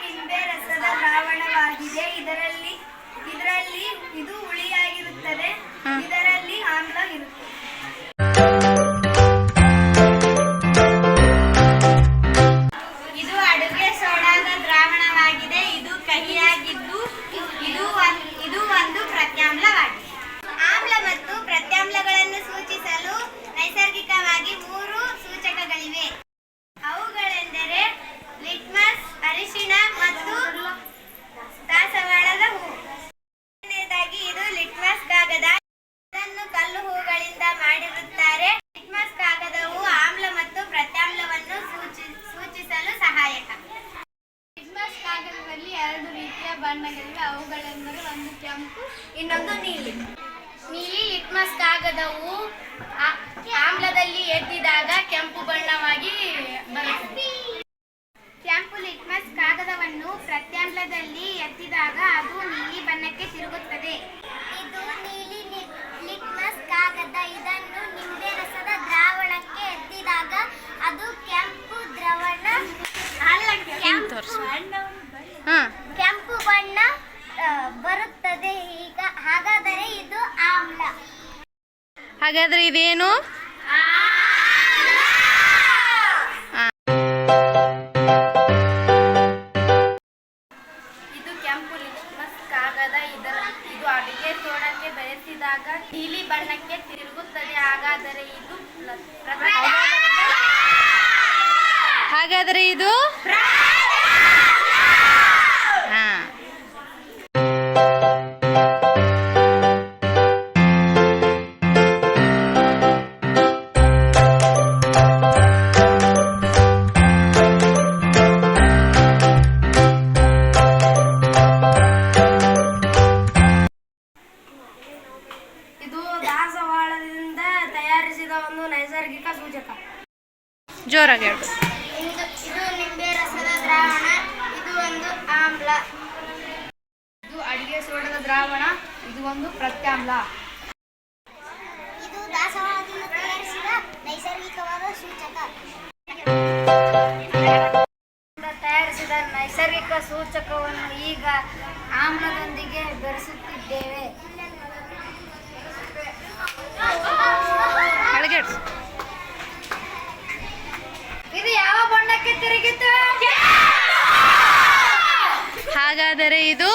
ನಿಂಬೆ ರಸದ ದ್ರಾವಣವಾಗಿದೆ. ಇದರಲ್ಲಿ ಇದು ಹುಳಿಯಾಗಿರುತ್ತದೆ, ಇದರಲ್ಲಿ ಆಮ್ಲ ಇರುತ್ತದೆ. ಇದು ಅಡುಗೆ ಸೋಡಾದ ದ್ರಾವಣವಾಗಿದೆ. ಇದು ಕಹಿಯಾಗಿದ್ದು ಇದು ಒಂದು ಪ್ರತ್ಯಾಮ್ಲವಾಗಿದೆ. ಆಮ್ಲ ಮತ್ತು ಪ್ರತ್ಯಾಮ್ಲಗಳನ್ನು ಸೂಚಿಸಲು ನೈಸರ್ಗಿಕವಾಗಿ 3 ಸೂಚಕಗಳಿವೆ. ಅವುಗಳೆಂದರೆ ಲಿಟ್ಮಸ್, ಅರಿಶಿಣ ಮತ್ತು ದಾಸವಾಳದ ಹೂ. ಮೊದಲನೇದಾಗಿ ಇದು ಲಿಟ್ಮಸ್ ಕಾಗದ. ಇದನ್ನು ಕಲ್ಲು ಹೂಗಳಿಂದ ಮಾಡಿರುತ್ತಾರೆ. ಲಿಟ್ಮಸ್ ಕಾಗದವು ಆಮ್ಲ ಮತ್ತು ಪ್ರತ್ಯಾಮ್ಲವನ್ನು ಸೂಚಿಸಲು ಸಹಾಯಕ. ಲಿಟ್ಮಸ್ ಕಾಗದದಲ್ಲಿ 2 ರೀತಿಯ ಬಣ್ಣಗಳಿವೆ. ಅವುಗಳೆಂದರೆ ಒಂದು ಕೆಂಪು, ಇನ್ನೊಂದು ನೀಲಿ. ನೀಲಿ ಲಿಟ್ಮಸ್ ಕಾಗದವು ಆಮ್ಲದಲ್ಲಿ ಎದ್ದಿದಾಗ ಕೆಂಪು ಬಣ್ಣವಾಗಿ ಬರುತ್ತದೆ. ಕೆಂಪು ಲಿಟ್ಮಸ್ ಕಾಗದವನ್ನು ಪ್ರತ್ಯಾಮ್ಲದಲ್ಲಿ ಎತ್ತಿದಾಗ ಅದು ನೀಲಿ ಬಣ್ಣಕ್ಕೆ ತಿರುಗುತ್ತದೆ. ಇದು ನೀಲಿ ಲಿಟ್ಮಸ್ ಕಾಗದ. ಇದನ್ನು ನಿಂಬೆ ರಸದ ದ್ರಾವಣಕ್ಕೆ ಎತ್ತಿದಾಗ ಅದು ಕೆಂಪು ಕೆಂಪು ಬಣ್ಣ ಬರುತ್ತದೆ. ಹಾಗಾದರೆ ಇದು ಆಮ್ಲ. ಹಾಗಾದ್ರೆ ಇದೇನು? ಇದು ಕೆಂಪು ಲಿಟ್ಮಸ್ ಕಾಗದ. ಇದು ಅಡುಗೆ ಸೋಡಕ್ಕೆ ಬೆರೆಸಿದಾಗ ನೀಲಿ ಬಣ್ಣಕ್ಕೆ ತಿರುಗುತ್ತದೆ. ಹಾಗಾದರೆ ಇದು ಇದು ದಾಸವಾಳದಿಂದ ತಯಾರಿಸಿದ ಒಂದು ನೈಸರ್ಗಿಕ ಸೂಚಕ. ಜೋರಾಗಿ ಹೇಳು. ಇದು ನಿಂಬೆ ರಸದ ದ್ರಾವಣ. ಇದು ಒಂದು ಆಮ್ಲ. ಇದು ಅಡಿಗೆ ಸೋಡದ ದ್ರಾವಣ. ಇದು ಒಂದು ಪ್ರತ್ಯಾಮ್ಲ. ಇದು ದಾಸವಾಳದಿಂದ ತಯಾರಿಸಿದ ನೈಸರ್ಗಿಕವಾದ ಸೂಚಕ. ತಯಾರಿಸಿದ ನೈಸರ್ಗಿಕ ಸೂಚಕವನ್ನು ಈಗ ಆಮ್ಲದೊಂದಿಗೆ ಬೆರೆಸುತ್ತಿದ್ದೇವೆ. ಇದು ಯಾವ ಬಣ್ಣಕ್ಕೆ ತಿರುಗಿತು? ಹಾಗಾದರೆ ಇದು